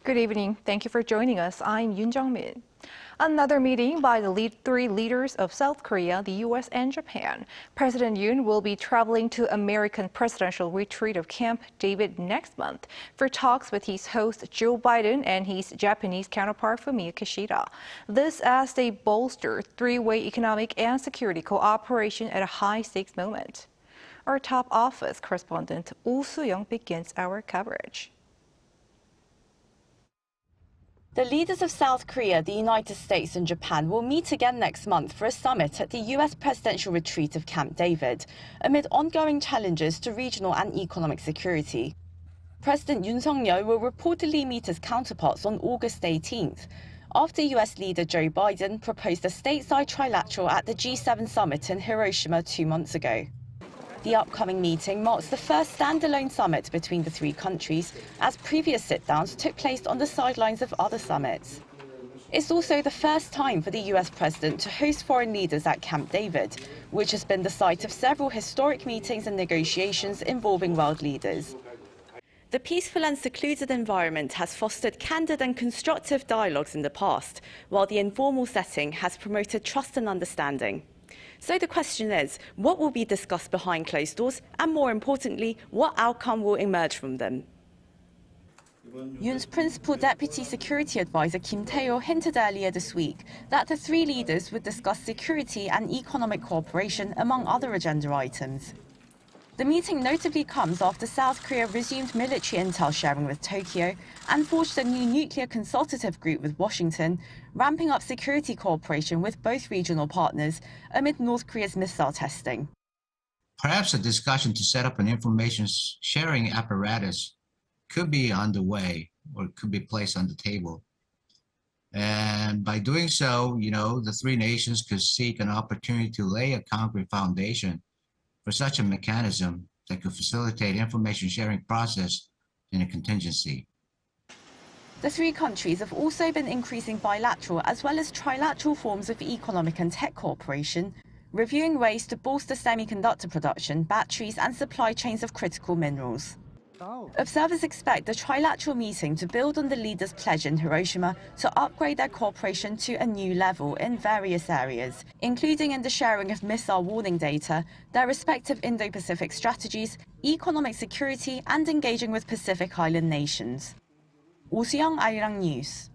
Good evening. Thank you for joining us. I'm Yoon Jung-min. Another meeting by the three leaders of South Korea, the U.S. and Japan. President Yoon will be traveling to American presidential retreat of Camp David next month for talks with his host Joe Biden and his Japanese counterpart Fumio Kishida. This as they bolster three-way economic and security cooperation at a high-stakes moment. Our top office correspondent Oh Soo-young begins our coverage. The leaders of South Korea, the United States and Japan will meet again next month for a summit at the U.S. presidential retreat of Camp David, amid ongoing challenges to regional and economic security. President Yoon Suk Yeol will reportedly meet his counterparts on August 18th, after U.S. leader Joe Biden proposed a stateside trilateral at the G7 summit in Hiroshima 2 months ago. The upcoming meeting marks the first standalone summit between the three countries, as previous sit-downs took place on the sidelines of other summits. It's also the first time for the US president to host foreign leaders at Camp David, which has been the site of several historic meetings and negotiations involving world leaders. The peaceful and secluded environment has fostered candid and constructive dialogues in the past, while the informal setting has promoted trust and understanding. So the question is, what will be discussed behind closed doors, and more importantly, what outcome will emerge from them? Yoon's principal deputy security advisor Kim Tae-ho hinted earlier this week that the three leaders would discuss security and economic cooperation among other agenda items. The meeting notably comes after South Korea resumed military intel sharing with Tokyo and forged a new nuclear consultative group with Washington, ramping up security cooperation with both regional partners amid North Korea's missile testing. Perhaps a discussion to set up an information sharing apparatus could be underway or could be placed on the table. And by doing so, the three nations could seek an opportunity to lay a concrete foundation for such a mechanism that could facilitate information sharing process in a contingency. The three countries have also been increasing bilateral as well as trilateral forms of economic and tech cooperation, reviewing ways to bolster semiconductor production, batteries and supply chains of critical minerals. Observers expect the trilateral meeting to build on the leaders' pledge in Hiroshima to upgrade their cooperation to a new level in various areas, including in the sharing of missile warning data, their respective Indo-Pacific strategies, economic security, and engaging with Pacific Island nations. Oh Soo-young, Arirang News.